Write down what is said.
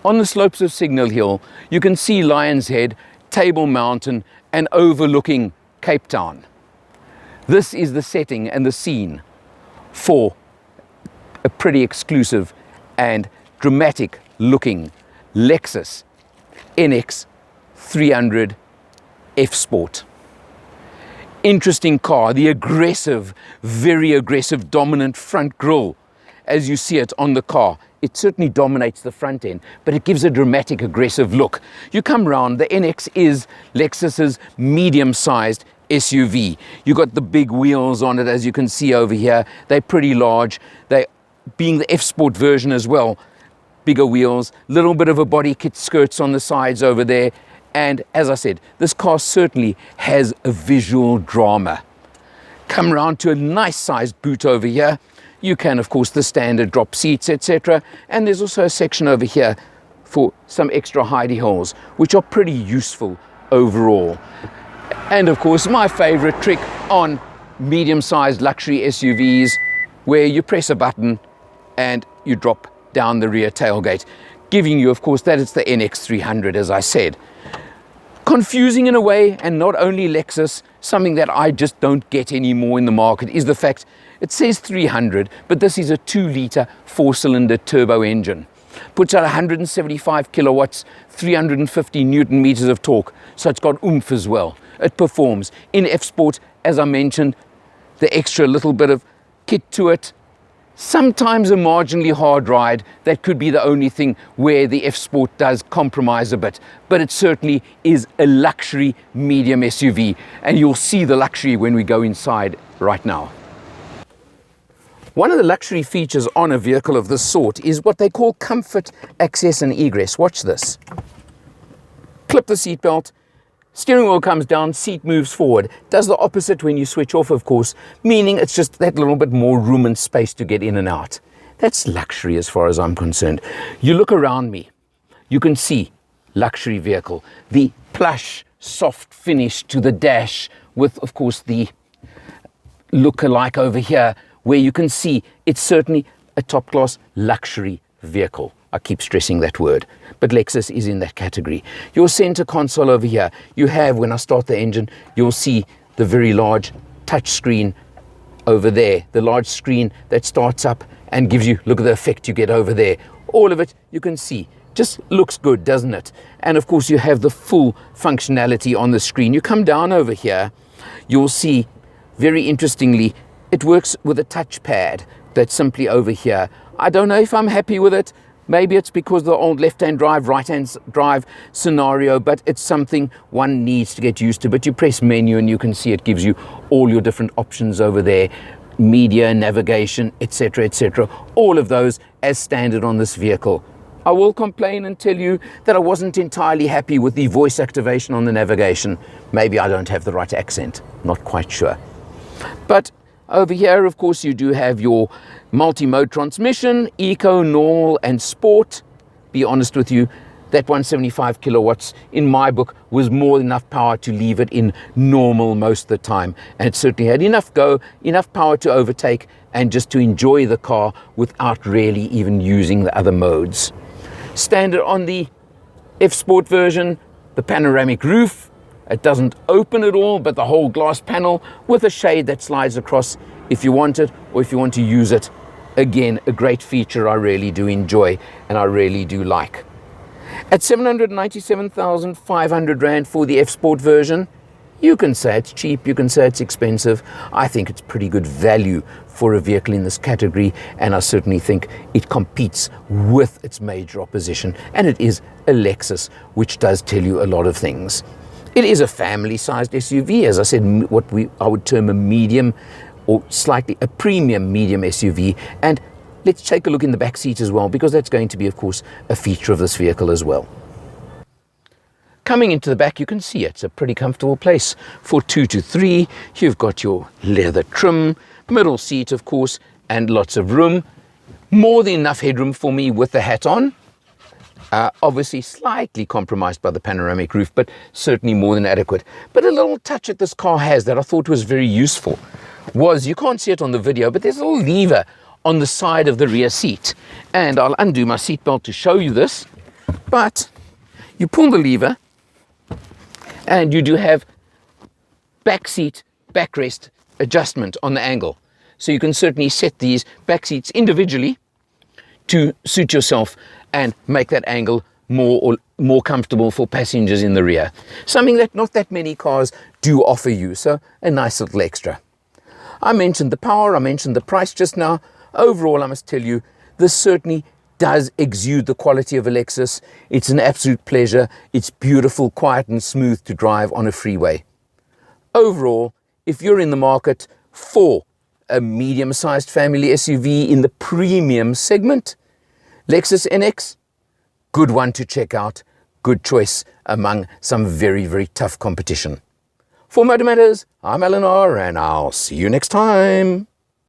On the slopes of Signal Hill, you can see Lion's Head, Table Mountain, and overlooking Cape Town. This is the setting and the scene for a pretty exclusive and dramatic looking Lexus NX 300 F Sport. Interesting car, the aggressive, very aggressive, dominant front grille. As you see it on the car, it certainly dominates the front end, but it gives a dramatic, aggressive look. You come round, the NX is Lexus's medium-sized SUV. You got the big wheels on it, as you can see over here. They're pretty large. They, being the F Sport version as well, bigger wheels, little bit of a body kit, skirts on the sides over there. And as I said, this car certainly has a visual drama. Come round to a nice sized boot over here. You can, of course, the standard drop seats, etc. And there's also a section over here for some extra hidey holes, which are pretty useful overall. And of course, my favorite trick on medium-sized luxury SUVs, where you press a button and you drop down the rear tailgate, giving you, of course, that it's the NX 300, as I said. Confusing in a way, and not only Lexus, something that I just don't get anymore in the market is the fact it says 300, but this is a 2-litre 4-cylinder turbo engine. Puts out 175 kilowatts, 350 newton meters of torque, so it's got oomph as well. It performs. In F Sport, as I mentioned, the extra little bit of kit to it, sometimes a marginally hard ride, that could be the only thing where the F Sport does compromise a bit, but it certainly is a luxury medium SUV, and you'll see the luxury when we go inside right now. One of the luxury features on a vehicle of this sort is what they call comfort, access and egress. Watch this. Clip the seatbelt, steering wheel comes down, seat moves forward. Does the opposite when you switch off, of course, meaning it's just that little bit more room and space to get in and out. That's luxury as far as I'm concerned. You look around me, you can see luxury vehicle, the plush, soft finish to the dash with, of course, the look-alike over here, where you can see it's certainly a top-class luxury vehicle. I keep stressing that word, but Lexus is in that category. Your center console over here, you have, when I start the engine, you'll see the very large touch screen over there, the large screen that starts up and gives you, look at the effect you get over there. All of it you can see, just looks good, doesn't it? And of course you have the full functionality on the screen. You come down over here, you'll see, very interestingly, it works with a touchpad that's simply over here. I don't know if I'm happy with it. Maybe it's because of the old left-hand drive, right-hand drive scenario, but it's something one needs to get used to. But you press menu and you can see it gives you all your different options over there, media, navigation, etc., etc. All of those as standard on this vehicle. I will complain and tell you that I wasn't entirely happy with the voice activation on the navigation. Maybe I don't have the right accent, not quite sure. But over here, of course, you do have your multi-mode transmission, eco, normal, and sport. Be honest with you, that 175 kilowatts in my book was more than enough power to leave it in normal most of the time. And it certainly had enough power to overtake and just to enjoy the car without really even using the other modes. Standard on the F Sport version, the panoramic roof. It doesn't open at all, but the whole glass panel with a shade that slides across if you want it or if you want to use it. Again, a great feature I really do enjoy and I really do like. At 797,500 Rand for the F Sport version, you can say it's cheap, you can say it's expensive. I think it's pretty good value for a vehicle in this category, and I certainly think it competes with its major opposition, and it is a Lexus, which does tell you a lot of things. It is a family-sized SUV, as I said, what I would term a medium or slightly a premium medium SUV. And let's take a look in the back seat as well, because that's going to be, of course, a feature of this vehicle as well. Coming into the back, you can see it's a pretty comfortable place for 2 to 3. You've got your leather trim, middle seat, of course, and lots of room. More than enough headroom for me with the hat on. Obviously slightly compromised by the panoramic roof, but certainly more than adequate. But a little touch that this car has that I thought was very useful was, you can't see it on the video, but there's a little lever on the side of the rear seat. And I'll undo my seatbelt to show you this. But you pull the lever and you do have back seat, backrest adjustment on the angle. So you can certainly set these back seats individually to suit yourself and make that angle more comfortable for passengers in the rear. Something that not that many cars do offer you, so a nice little extra. I mentioned the power, I mentioned the price just now. Overall, I must tell you, this certainly does exude the quality of a Lexus. It's an absolute pleasure. It's beautiful, quiet and smooth to drive on a freeway. Overall, if you're in the market for a medium-sized family SUV in the premium segment, Lexus NX, good one to check out. Good choice among some very, very tough competition. For Motor Matters, I'm Eleanor, and I'll see you next time.